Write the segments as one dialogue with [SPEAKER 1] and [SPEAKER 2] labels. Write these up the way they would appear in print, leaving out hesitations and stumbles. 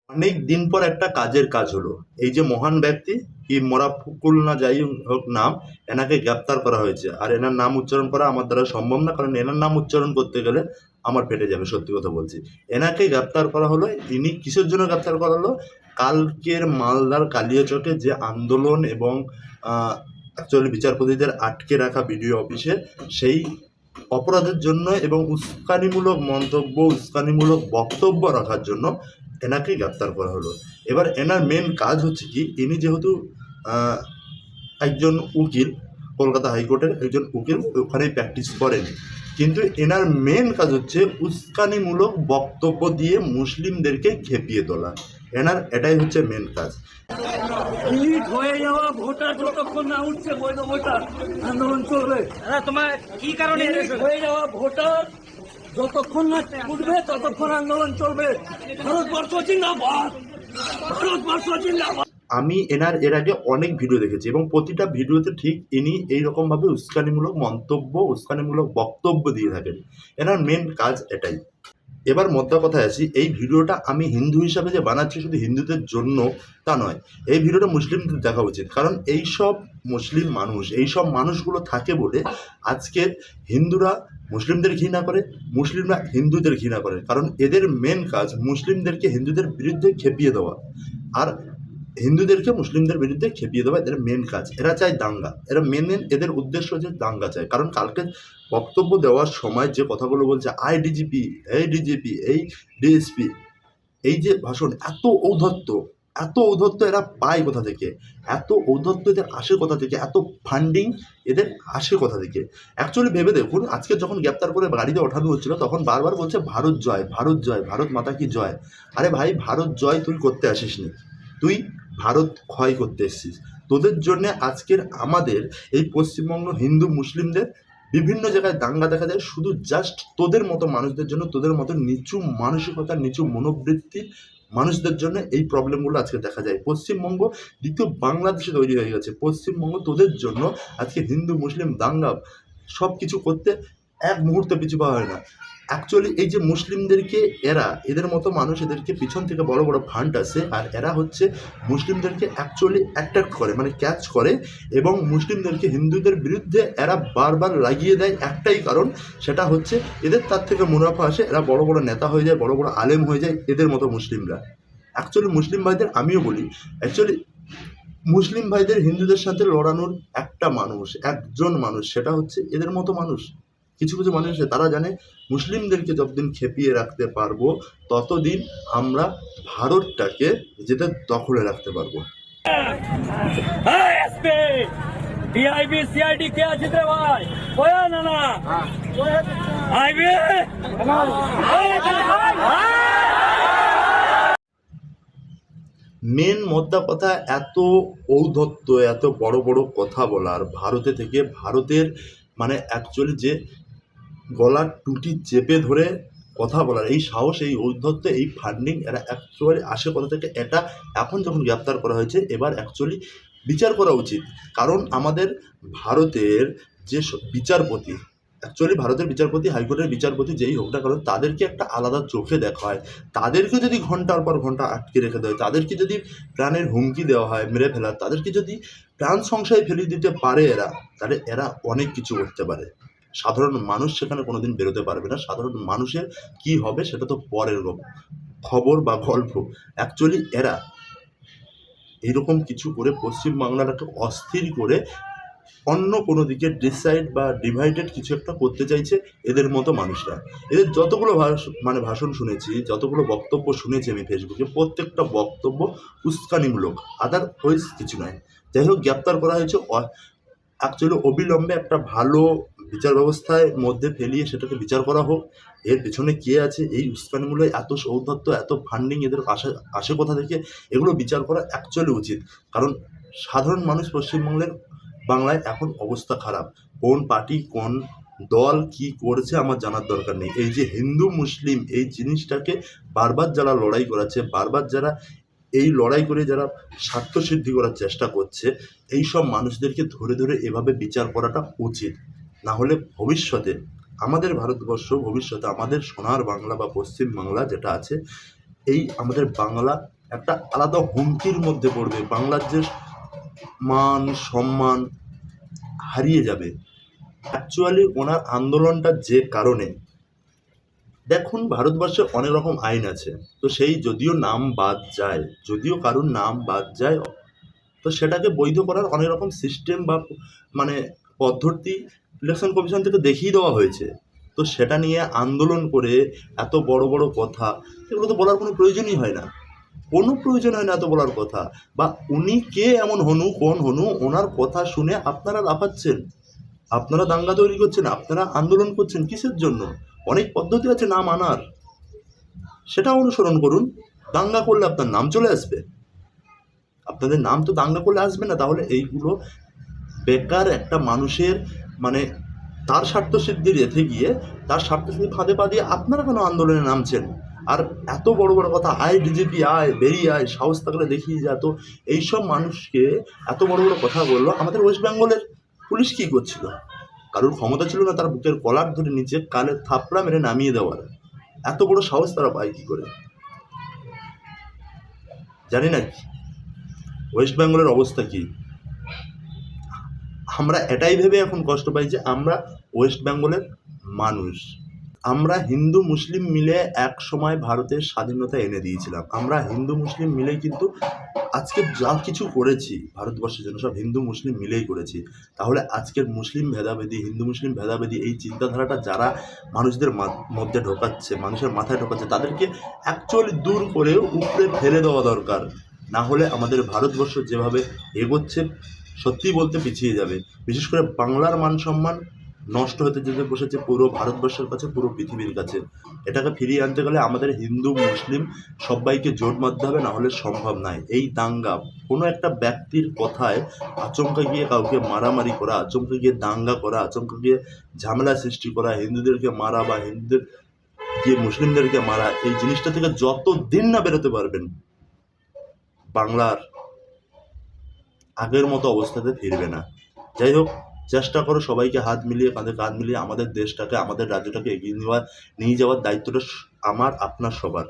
[SPEAKER 1] অনেক দিন পর একটা কাজের কাজ হলো। এই যে মহান ব্যক্তি, কি মরা ফুকুল না যাই হোক নাম, এনাকে গ্রেপ্তার করা হয়েছে। আর এনার নাম উচ্চারণ করা আমার দ্বারা সম্ভব না, কারণ এনার নাম উচ্চারণ করতে গেলে আমার ফেটে যাবে, সত্যি কথা বলছি। এনাকে গ্রেপ্তার করা হলো। ইনি কিসের জন্য গ্রেপ্তার করা হলো? কালকের মালদার কালিয়াচকে যে আন্দোলন এবং অ্যাকচুয়ালি বিচারপতিদের আটকে রাখা বিডিও অফিসে, সেই অপরাধের জন্য এবং উস্কানিমূলক মন্তব্য, উস্কানিমূলক বক্তব্য রাখার জন্য এনাকে গ্রেপ্তার করা হলো। এবার এনার মেন কাজ হচ্ছে কি, ইনি যেহেতু একজন উকিল, কলকাতা হাইকোর্টের একজন উকিল, ওখানেই প্র্যাকটিস করেন, কিন্তু এনার মেন কাজ হচ্ছে উস্কানিমূলক বক্তব্য দিয়ে মুসলিমদেরকে খেপিয়ে তোলা। এনার এটাই হচ্ছে মেন কাজ।
[SPEAKER 2] লিড হয়ে যাওয়া ভোটার যতক্ষণ না উঠছে বৈধ ভোটার, আন্দোলন চলবে।
[SPEAKER 3] তোমার কি কারণে
[SPEAKER 2] হয়ে যাওয়া ভোটার যতক্ষণ না উঠবে ততক্ষণ আন্দোলন চলবে। ভারতবর্ষ জিন্দাবাদ, ভারতবর্ষ জিন্দাবাদ।
[SPEAKER 1] আমি এনার এর আগে অনেক ভিডিও দেখেছি এবং প্রতিটা ভিডিওতে ঠিক ইনি এইরকমভাবে উস্কানিমূলক মন্তব্য, উস্কানিমূলক বক্তব্য দিয়ে থাকেন। এনার মেন কাজ এটাই। এবার মোদ্দা কথায় আসি, এই ভিডিওটা আমি হিন্দু হিসাবে যে বানাচ্ছি শুধু হিন্দুদের জন্য তা নয়, এই ভিডিওটা মুসলিমদের দেখা উচিত। কারণ এইসব মুসলিম মানুষ, এইসব মানুষগুলো থাকে বলে আজকে হিন্দুরা মুসলিমদের ঘৃণা করে, মুসলিমরা হিন্দুদের ঘৃণা করে। কারণ এদের মেন কাজ মুসলিমদেরকে হিন্দুদের বিরুদ্ধে খেপিয়ে দেওয়া, আর হিন্দুদেরকে মুসলিমদের বিরুদ্ধে খেপিয়ে দেওয়া এদের মেন কাজ। এরা চায় দাঙ্গা, এরা এদের উদ্দেশ্য যে দাঙ্গা চায়। কারণ কালকে বক্তব্য দেওয়ার সময় যে কথাগুলো বলছে, আই ডিজিপি, এই ডিজিপি, এই ডিএসপি, এই যে ভাষণ, এত ঔদ্ধত্য, এত ঔদ্ধত্য এরা পায় কোথা থেকে? এত ঔদ্ধত্য এদের আসে কোথা থেকে? এত ফান্ডিং এদের আসে কোথা থেকে? অ্যাকচুয়ালি ভেবে দেখুন, আজকে যখন গ্রেপ্তার করে গাড়িতে ওঠানো হচ্ছিল তখন বারবার বলছে ভারত জয়, ভারত জয়, ভারত মাতা কি জয়। আরে ভাই, ভারত জয় তুই করতে আসিসনি, তুই ভারত ক্ষয় করতে এসেছিস। তোদের জন্যে আজকের আমাদের এই পশ্চিমবঙ্গ হিন্দু মুসলিমদের বিভিন্ন জায়গায় দাঙ্গা দেখা যায়, শুধু জাস্ট তোদের মতো মানুষদের জন্য, তোদের মতো নিচু মানসিকতা, নিচু মনোবৃত্তির মানুষদের জন্য এই প্রবলেমগুলো আজকে দেখা যায়। পশ্চিমবঙ্গ দ্বিতীয় বাংলাদেশে তৈরি হয়ে গেছে। পশ্চিমবঙ্গ তোদের জন্য আজকে হিন্দু মুসলিম দাঙ্গা সব কিছু করতে এক মুহূর্তে পিছু পাওয়া হয় না। অ্যাকচুয়ালি এই যে মুসলিমদেরকে, এদের মতো মানুষ, এদেরকে পিছন থেকে বড় বড় ফান্ড আসে, আর এরা হচ্ছে মুসলিমদেরকে অ্যাকচুয়ালি অ্যাট্রাক্ট করে, মানে ক্যাচ করে, এবং মুসলিমদেরকে হিন্দুদের বিরুদ্ধে এরা বারবার লাগিয়ে দেয় একটাই কারণ, সেটা হচ্ছে এদের তার থেকে মুনাফা আসে, এরা বড় বড় নেতা হয়ে যায়, বড় বড় আলেম হয়ে যায় এদের মতো মুসলিমরা। অ্যাকচুয়ালি মুসলিম ভাইদের আমিও বলি, অ্যাকচুয়ালি মুসলিম ভাইদের হিন্দুদের সাথে লড়ানোর একটা মানুষ, একজন মানুষ, সেটা হচ্ছে এদের মতো মানুষ। কিছু কিছু মানুষ আছে, তারা জানে মুসলিমদেরকে যতদিন খেপিয়ে রাখতে পারবো ততদিন আমরা ভারতটাকে নিজেদের দখলে রাখতে পারবো।
[SPEAKER 2] ডিআইবি সিআইডি কে আছে রে ভাই? ওয়া না না আইবি
[SPEAKER 1] মেন মোদ্দা কথা, এত ঔদ্ধত্য, এত বড় বড় কথা বলার, ভারতে থেকে, ভারতের মানে অ্যাকচুয়ালি যে গলার টুটি চেপে ধরে কথা বলার এই সাহস, এই ঔদ্ধত্য, এই ফান্ডিং, এরা অ্যাকচুয়ালি আসে কথা থেকে। এটা এখন যখন গ্রেপ্তার করা হয়েছে, এবার অ্যাকচুয়ালি বিচার করা উচিত। কারণ আমাদের ভারতের যে বিচারপতি, অ্যাকচুয়ালি ভারতের বিচারপতি, হাইকোর্টের বিচারপতি যেই হোক না, কারণ তাদেরকে একটা আলাদা চোখে দেখা হয়। তাদেরকে যদি ঘন্টার পর ঘন্টা আটকে রেখে দেয়, তাদেরকে যদি প্রাণের হুমকি দেওয়া হয়, মেরে ফেলার, তাদেরকে যদি প্রাণ সংশয়ে ফেলে দিতে পারে এরা, তাহলে এরা অনেক কিছু করতে পারে। সাধারণ মানুষ সেখানে কোনোদিন বেরোতে পারবে না। সাধারণ মানুষের কি হবে সেটা তো পরের খবর বা গল্প। অ্যাকচুয়ালি এরা এইরকম কিছু করে পশ্চিমবাংলাটাকে অস্থির করে অন্য কোনো দিকে ডিসাইড বা ডিভাইডেড কিছু একটা করতে চাইছে এদের মতো মানুষরা। এদের যতগুলো ভাষণ শুনেছি, যতগুলো বক্তব্য শুনেছি আমি ফেসবুকে, প্রত্যেকটা বক্তব্য উস্কানিমূলক, আদারওয়াইজ কিছু নয়। যাই হোক, গ্রেপ্তার করা হয়েছে, অ্যাকচুয়ালি অবিলম্বে একটা ভালো বিচার ব্যবস্থায় মধ্যে ফেলিয়ে সেটাকে বিচার করা হোক। এর পেছনে কে আছে, এই উস্কানিমূলক এত সৌদ্ধত্য, এত ফান্ডিং এদের আসে কোথা থেকে, এগুলো বিচার করা অ্যাকচুয়ালি উচিত। কারণ সাধারণ মানুষ বাংলায় এখন অবস্থা খারাপ। কোন পার্টি, কোন দল কি করছে আমার জানার দরকার নেই। এই যে হিন্দু মুসলিম এই জিনিসটাকে বারবার যারা লড়াই করাচ্ছে, বারবার যারা এই লড়াই করে যারা স্বার্থসিদ্ধি করার চেষ্টা করছে, এই সব মানুষদেরকে ধরে ধরে এভাবে বিচার করাটা উচিত। না হলে ভবিষ্যতে আমাদের ভারতবর্ষ, ভবিষ্যতে আমাদের সোনার বাংলা বা পশ্চিম বাংলা যেটা আছে, এই আমাদের বাংলা একটা আলাদা হুমকির মধ্যে পড়বে। বাংলার যে মান সম্মান হারিয়ে যাবে। অ্যাকচুয়ালি ওনার আন্দোলনটা যে কারণে, দেখুন ভারতবর্ষে অনেক রকম আইন আছে, তো সেই যদিও নাম বাদ যায়, যদিও কারুর নাম বাদ যায়, তো সেটাকে বৈধ করার অনেক রকম সিস্টেম বা মানে পদ্ধতি ইলেকশন কমিশন থেকে দেখিয়ে দেওয়া হয়েছে। তো সেটা নিয়ে আন্দোলন করে এত বড় বড় কথা, এগুলো তো বলার কোনো প্রয়োজনই হয় না, কোনো প্রয়োজন হয় না এত বলার কথা। বা উনি কে এমন হনু, কোন হনু, ওনার কথা শুনে আপনারা লাফাচ্ছেন, আপনারা দাঙ্গা তৈরি করছেন, আপনারা আন্দোলন করছেন কিসের জন্য? অনেক পদ্ধতি আছে নাম আনার, সেটা অনুসরণ করুন। দাঙ্গা করলে আপনার নাম চলে আসবে? আপনাদের নাম তো দাঙ্গা করলে আসবে না। তাহলে এইগুলো বেকার একটা মানুষের মানে তার স্বার্থ সিদ্ধির রেখে গিয়ে, তার স্বার্থ সিদ্ধির ফাঁদে পা দিয়ে আপনারা কেন আন্দোলনে নামছেন? আর এত বড় বড় কথা, আয় বিজেপি আয়, বেরিয়ে আয়, সাহস থাকলে দেখিয়ে যা। তো এইসব মানুষকে এত বড় বড় কথা বললো। আমাদের ওয়েস্ট বেঙ্গলের পুলিশ কী করছিল? কারোর ক্ষমতা ছিল না তার বুকের কলার ধরে নিচে কালে থাপড়া মেরে নামিয়ে দেওয়ার? এত বড় সাহস তারা পায় কী করে? জানি না কি ওয়েস্ট বেঙ্গলের অবস্থা কী। আমরা এটাই ভেবে এখন কষ্ট পাই যে আমরা ওয়েস্ট বেঙ্গলের মানুষ। আমরা হিন্দু মুসলিম মিলে এক সময় ভারতের স্বাধীনতা এনে দিয়েছিলাম। আমরা হিন্দু মুসলিম মিলেই কিন্তু আজকে যা কিছু করেছি ভারতবর্ষের জন্য, সব হিন্দু মুসলিম মিলেই করেছি। তাহলে আজকের মুসলিম ভেদাভেদি, হিন্দু মুসলিম ভেদাভেদি, এই চিন্তাধারাটা যারা মানুষদের মধ্যে ঢোকাচ্ছে, মানুষের মাথায় ঢোকাচ্ছে, তাদেরকে অ্যাকচুয়ালি দূর করে উপড়ে ফেলে দেওয়া দরকার। না হলে আমাদের ভারতবর্ষ যেভাবে এগোচ্ছে, সত্যি বলতে পিছিয়ে যাবে। বিশেষ করে বাংলার মান সম্মান নষ্ট হতে যেতে বসেছে পুরো ভারতবর্ষের কাছে, পুরো পৃথিবীর কাছে। এটাকে ফিরিয়ে আনতে গেলে আমাদের হিন্দু মুসলিম সবাইকে জোট বাঁধতে হবে, না হলে সম্ভব নয়। এই দাঙ্গা, কোনো একটা ব্যক্তির কথায় আচমকা গিয়ে কাউকে মারামারি করা, আচমকা গিয়ে দাঙ্গা করা, আচমকা গিয়ে ঝামেলা সৃষ্টি করা, হিন্দুদেরকে মারা বা হিন্দুদের গিয়ে মুসলিমদেরকে মারা, এই জিনিসটা থেকে যত দিন না বেরোতে পারবেন, বাংলার আগের মতো অবস্থাতে ফিরবে না। যাই হোক, চেষ্টা করো সবাইকে হাত মিলিয়ে, কাঁধে কাঁধ মিলিয়ে আমাদের দেশটাকে, আমাদের রাজ্যটাকে এগিয়ে নিয়ে যাওয়ার দায়িত্বটা আমার, আপনার, সবার।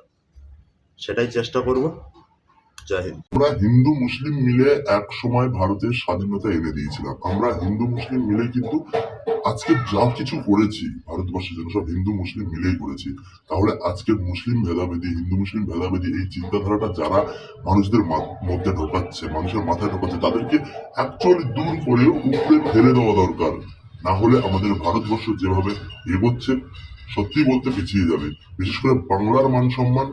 [SPEAKER 1] সেটাই চেষ্টা করব। জয় হিন্দ।
[SPEAKER 3] আমরা হিন্দু মুসলিম মিলে এক সময় ভারতের স্বাধীনতা এনে দিয়েছিলাম। আমরা হিন্দু মুসলিম মিলে কিন্তু আজকে যা কিছু করেছি ভারতবর্ষের জন্য, সব হিন্দু মুসলিম মিলেই করেছি। তাহলে আজকের মুসলিম ভেদাভেদি, হিন্দু মুসলিম ভেদাভেদি, এই চিন্তাধারাটা যারা মানুষদের মধ্যে ঢোকাচ্ছে, মানুষের মাথায় ঢোকাচ্ছে, তাদেরকে অ্যাকচুয়ালি দূর করে উপরে ফেলে দেওয়া দরকার। না হলে আমাদের ভারতবর্ষ যেভাবে এগোচ্ছে, সত্যি বলতে পিছিয়ে যাবে। বিশেষ করে বাংলার মান সম্মান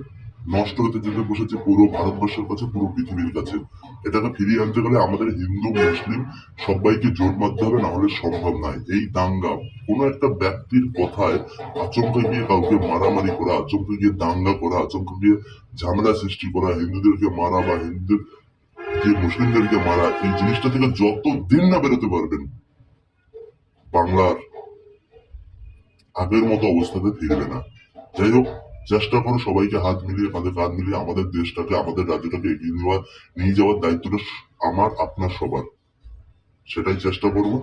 [SPEAKER 3] নষ্ট হতে যেতে বসেছে পুরো ভারতবর্ষের কাছে, পুরো পৃথিবীর কাছে। এটাকে ফিরিয়ে আনতে গেলে আমাদের হিন্দু মুসলিম সবাইকে জোট বাঁধতে হবে, না হলে সম্ভব নয়। এই দাঙ্গা, কোনো একটা ব্যক্তির কথায় আচমকা গিয়ে কাউকে মারামারি করা, আচমকা গিয়ে দাঙ্গা করা, আচমকা গিয়ে ঝামেলা সৃষ্টি করা, হিন্দুদেরকে মারা বা হিন্দুদের যে মুসলিমদেরকে মারা, এই জিনিসটা থেকে যত দিন না বেরোতে পারবেন, বাংলার আগের মতো অবস্থাতে ফিরবে না। যাই হোক, চেষ্টা করো সবাইকে হাত মিলিয়ে, কাঁধে কাঁধ মিলিয়ে আমাদের দেশটাকে, আমাদের রাজ্যটাকে এগিয়ে নিয়ে যাওয়ার দায়িত্বটা আমার, আপনার, সবার। সেটাই চেষ্টা করবো।